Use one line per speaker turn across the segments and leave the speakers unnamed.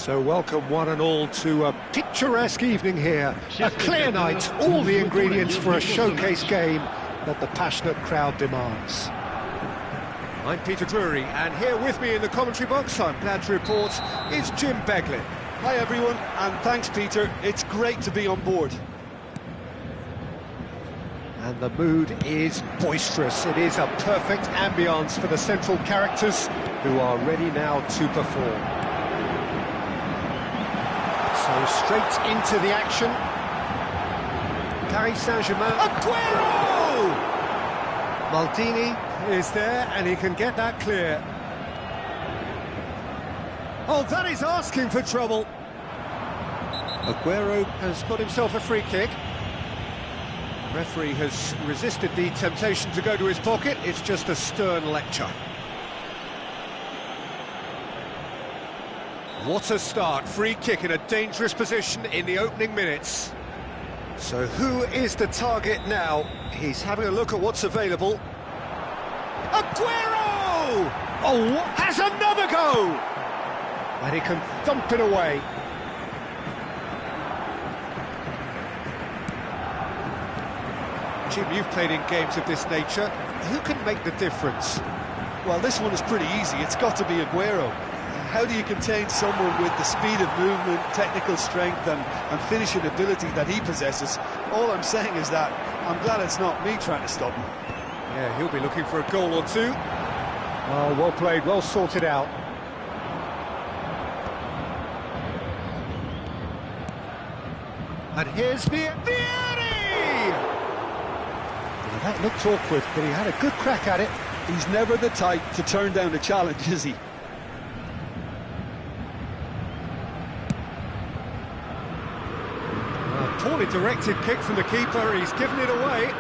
So welcome one and all to a picturesque evening here. A clear night, all the ingredients for a showcase game that the passionate crowd demands. I'm Peter Drury, and here with me in the commentary box, I'm glad to report, is Jim Beglin.
Hi everyone, and thanks Peter, it's great to be on board.
And the mood is boisterous. It is a perfect ambience for the central characters who are ready now to perform. So straight into the action. Paris Saint-Germain. Aguero! Maldini is there, and he can get that clear. Oh, that is asking for trouble. Aguero has got himself a free kick. The referee has resisted the temptation to go to his pocket. It's just a stern lecture. What a start. Free kick in a dangerous position in the opening minutes. So who is the target now? He's having a look at what's available. Aguero! Oh, has another go! And he can thump it away. Jim, you've played in games of this nature. Who can make the difference?
Well, this one is pretty easy. It's got to be Aguero. How do you contain someone with the speed of movement, technical strength and finishing ability that he possesses? All I'm saying is that I'm glad it's not me trying to stop him.
Yeah, he'll be looking for a goal or two. Oh, well played, well sorted out. And here's Vieri! Well, that looked awkward, but he had a good crack at it.
He's never the type to turn down a challenge, is he?
Poorly directed kick from the keeper, he's given it away.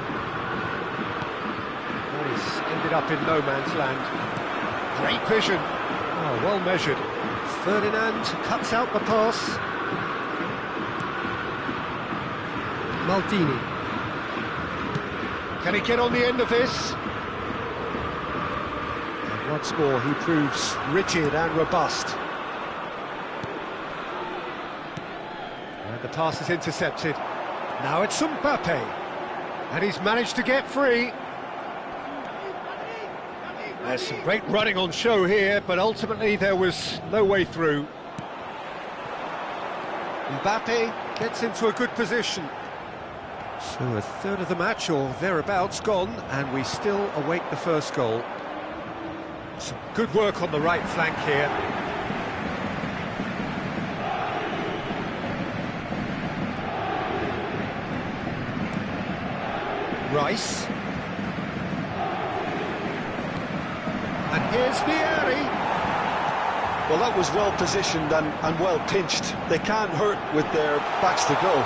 Oh, he's ended up in no man's land. Great vision. Oh, well measured. Ferdinand cuts out the pass. Maldini. Can he get on the end of this? And once more he proves rigid and robust. And the pass is intercepted. Now it's Mbappe. And he's managed to get free. There's some great running on show here, but ultimately there was no way through. Mbappe gets into a good position. So a third of the match, or thereabouts, gone, and we still await the first goal. Some good work on the right flank here. Rice. And here's Vieri.
Well, that was well positioned and well pinched. They can't hurt with their backs to goal.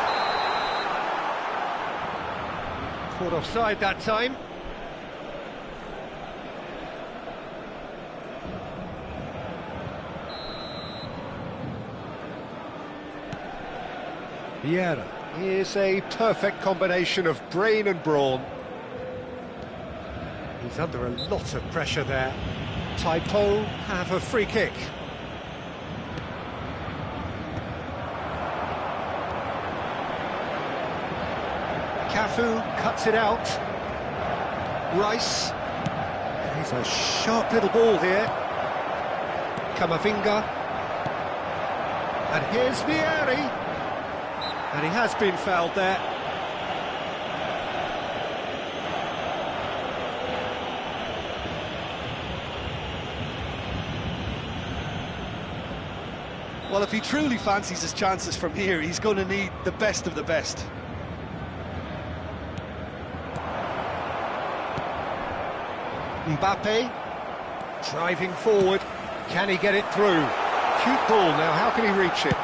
Caught offside that time. Vieira is a perfect combination of brain and brawn. He's under a lot of pressure there. Taipo have a free kick. Cafu cuts it out. Rice. He's a sharp little ball here. Camavinga. And here's Vieri. And he has been fouled there.
Well, if he truly fancies his chances from here, he's going to need the best of the best.
Mbappe, driving forward, can he get it through? Cute ball now, how can he reach it?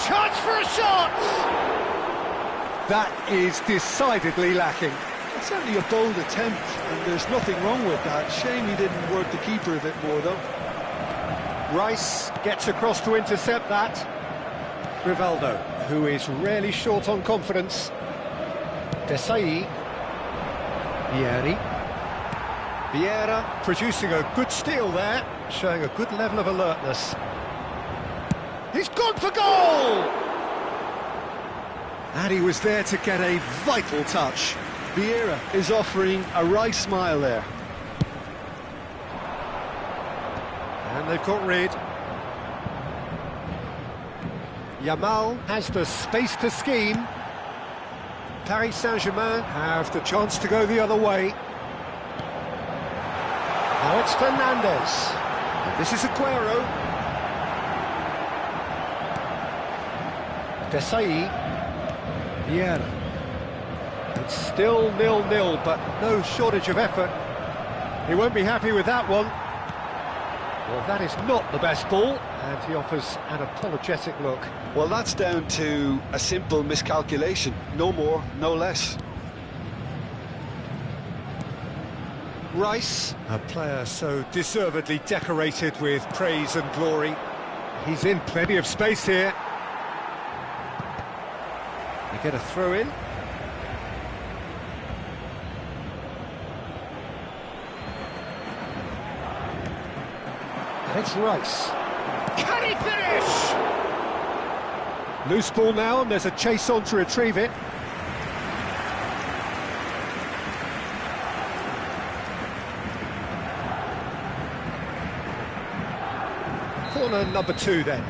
Chance for a shot! That is decidedly lacking.
It's certainly a bold attempt, and there's nothing wrong with that. Shame he didn't work the keeper a bit more, though.
Rice gets across to intercept that. Rivaldo, who is rarely short on confidence. Desai. Vieri. Vieira producing a good steal there, showing a good level of alertness. He's gone for goal! And he was there to get a vital touch.
Vieira is offering a wry smile there.
And they've got rid. Yamal has the space to scheme. Paris Saint-Germain have the chance to go the other way. Now it's Fernandes. And this is Aguero. Desai. Vieira. It's still 0-0, but no shortage of effort. He won't be happy with that one. Well, that is not the best ball, and he offers an apologetic look.
Well, that's down to a simple miscalculation. No more, no less.
Rice, a player so deservedly decorated with praise and glory. He's in plenty of space here. They get a throw in. And it's Rice. Can he finish? Loose ball now, and there's a chase on to retrieve it. Corner number 2 then.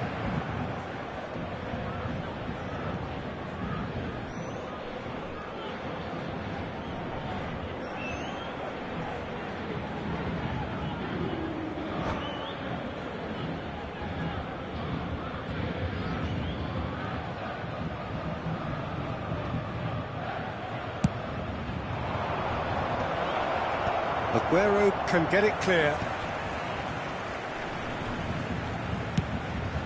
Aguero can get it clear.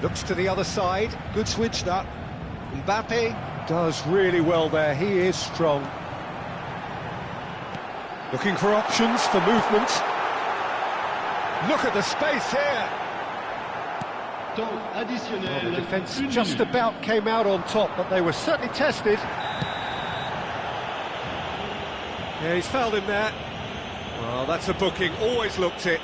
Looks to the other side.
Good switch, that.
Mbappe does really well there. He is strong. Looking for options for movement. Look at the space here. Well, the defence just about came out on top, but they were certainly tested. Yeah, he's fouled him there. Well, that's a booking. Always looked it.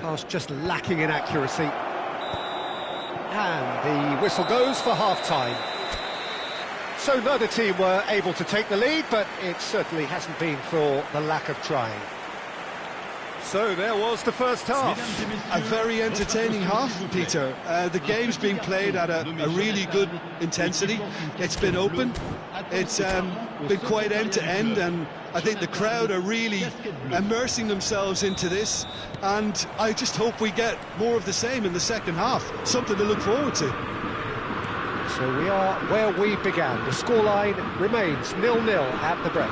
Pass just lacking in accuracy. And the whistle goes for half-time. So neither team were able to take the lead, but it certainly hasn't been for the lack of trying. So there was the first half.
A very entertaining half, Peter. The game's being played at a really good intensity. It's been open. It's been quite end-to-end, and I think the crowd are really immersing themselves into this, and I just hope we get more of the same in the second half. Something to look forward to.
So we are where we began. The scoreline remains 0-0 at the break.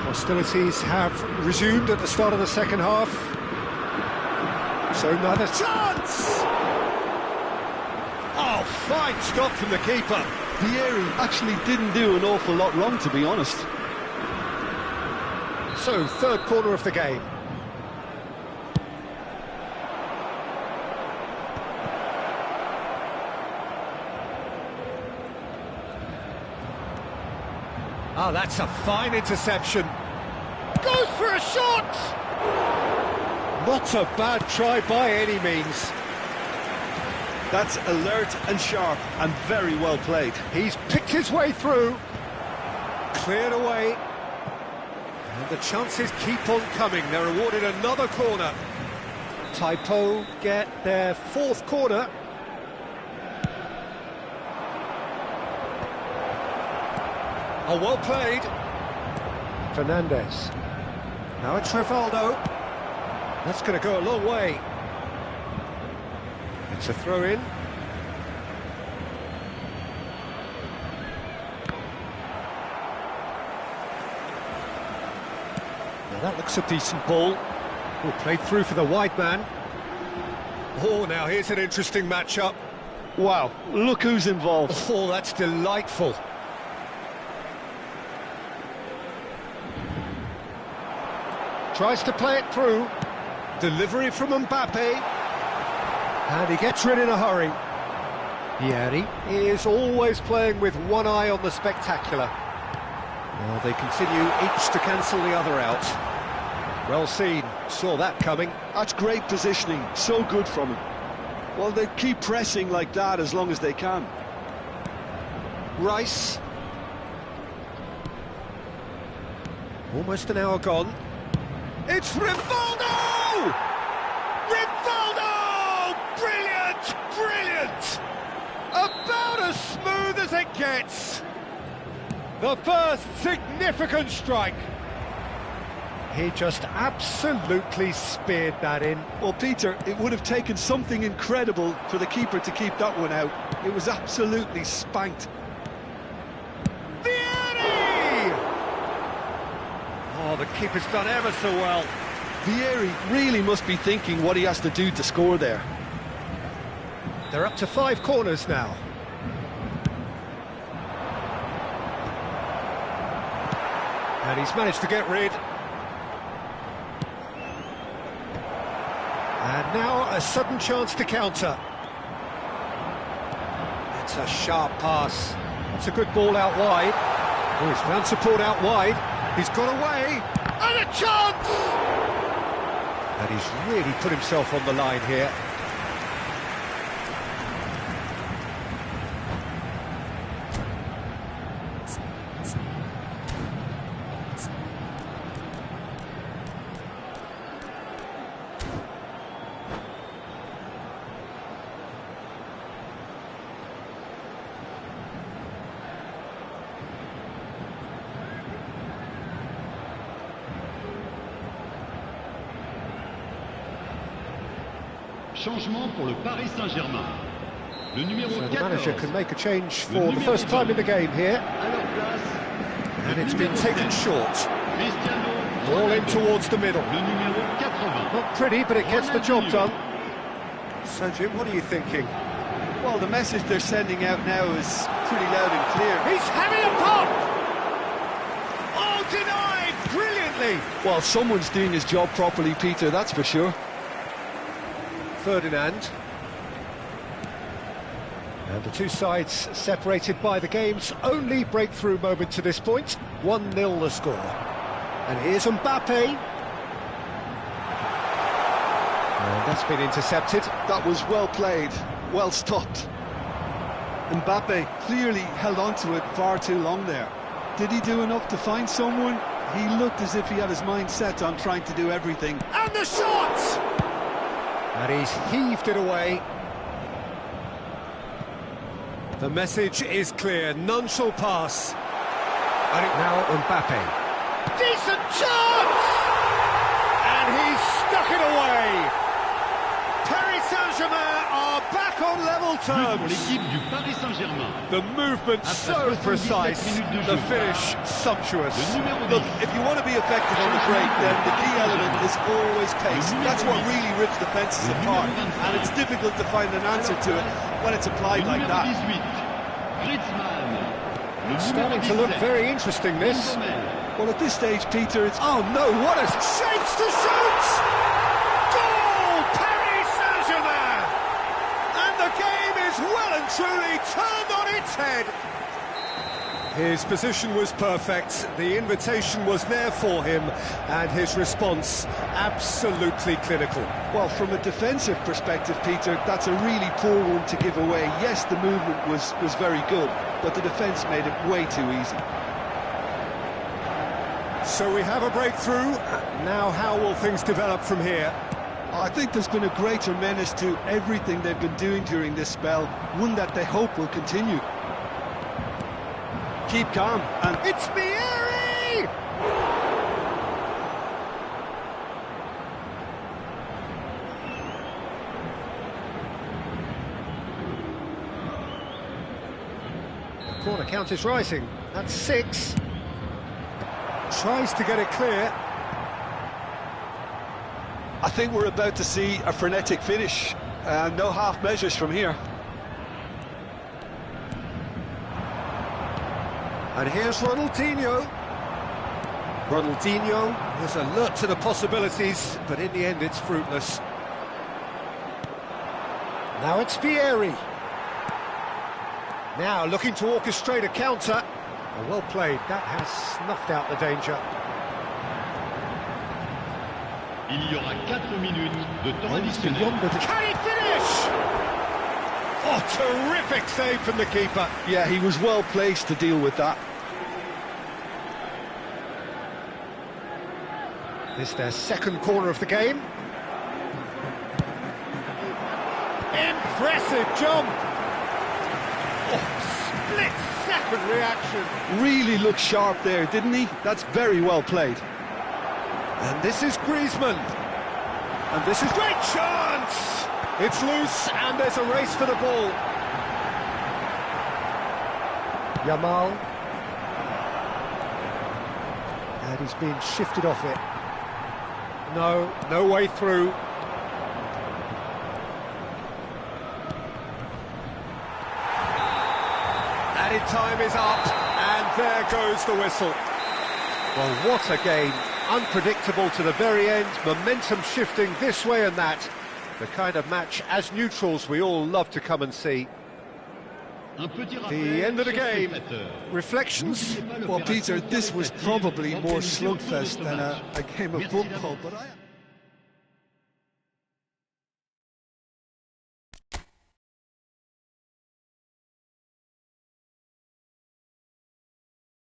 Hostilities have resumed at the start of the second half. So another chance! Oh, fine stop from the keeper.
Vieira actually didn't do an awful lot wrong, to be honest.
So, third corner of the game. Oh, that's a fine interception. Goes for a shot! Not a bad try by any means.
That's alert and sharp and very well played.
He's picked his way through. Cleared away. And the chances keep on coming. They're awarded another corner. Taipo get their fourth corner. Oh, well played. Fernandes. Now it's Rivaldo. That's going to go a long way. It's a throw-in. Now that looks a decent ball. Oh, played through for the wide man. Oh, now here's an interesting matchup.
Wow, look who's involved.
Oh, that's delightful. Tries to play it through. Delivery from Mbappe. And he gets rid in a hurry. He is always playing with one eye on the spectacular. Well, that looks a decent ball. Oh, played through for the wide man. Oh, now here's an interesting matchup. Wow, look who's involved. Oh, that's delightful. Tries to play it through. Delivery from Mbappe. And he gets rid in a hurry. He is always playing with one eye on the spectacular. Well, they continue each to cancel the other out. Well seen, saw that coming.
That's great positioning, so good from him. Well, they keep pressing like that as long as they can.
Rice. Almost an hour gone. It's Rivaldo! Rivaldo! Brilliant! Brilliant! About as smooth as it gets. The first significant strike. He just absolutely speared that in.
Well, Peter, it would have taken something incredible for the keeper to keep that one out. It was absolutely spanked.
Vieri! Oh, the keeper's done ever so well.
Vieri really must be thinking what he has to do to score there.
They're up to 5 corners now. And he's managed to get rid. And now a sudden chance to counter. It's a sharp pass. That's a good ball out wide. Oh, he's found support out wide. He's got away. And a chance! And he's really put himself on the line here.
Changement pour le Paris Saint-Germain. Le numéro 14.
The manager can make a change for the first time in the game here. And it's been taken short. All in towards the middle.
Le numéro 80.
Not pretty, but it gets the job done. So, Jim, what are you thinking?
Well, the message they're sending out now is pretty loud and clear.
He's having a pop! Oh, denied! Brilliantly!
Well, someone's doing his job properly, Peter, that's for sure.
Ferdinand. And the two sides separated by the game's only breakthrough moment to this point. 1-0 the score. And here's Mbappe. And that's been intercepted.
That was well played, well stopped. Mbappe clearly held on to it far too long there. Did he do enough to find someone? He looked as if he had his mind set on trying to do everything.
And the shot! And he's heaved it away. The message is clear, none shall pass. And now Mbappe. Decent chance! And he's stuck it away. Paris Saint-Germain are back on level terms. The movement so precise, the finish sumptuous.
Look, if you want to be effective on the break, then the key element is always pace. That's what really rips defences apart, and it's difficult to find an answer to it when it's applied like that.
It's starting to look very interesting, this.
Well, at this stage, Peter, it's...
Oh no, what a chance to shoot! Goal! Paris Saint-Germain! And the game is well and truly turned on its head. His position was perfect, the invitation was there for him, and his response absolutely clinical.
Well, from a defensive perspective, Peter, that's a really poor one to give away. Yes, the movement was very good, but the defence made it way too easy.
So we have a breakthrough. Now how will things develop from here?
I think there's been a greater menace to everything they've been doing during this spell, one that they hope will continue. Keep calm, and
it's Vieri! The corner count is rising. That's 6. Tries to get it clear.
I think we're about to see a frenetic finish. No half measures from here.
And here's Ronaldinho. Ronaldinho is alert to the possibilities, but in the end it's fruitless. Now it's Vieri. Now looking to orchestrate a counter. Well played, that has snuffed out the danger.
Il y aura 4 minutes de temps
Aims
additionnel.
beyond the... Can he finish? Oh, terrific save from the keeper.
Yeah, he was well placed to deal with that.
This is their second corner of the game. Impressive jump. Oh, split-second reaction.
Really looked sharp there, didn't he? That's very well played.
And this is Griezmann. And this is great chance. It's loose, and there's a race for the ball. Yamal. And he's being shifted off it. No way through. Added time is up, and there goes the whistle. Well, what a game. Unpredictable to the very end, momentum shifting this way and that. The kind of match, as neutrals, we all love to come and see. The end of the game. Reflections?
Well, Peter, this was probably more slugfest than a game of football, but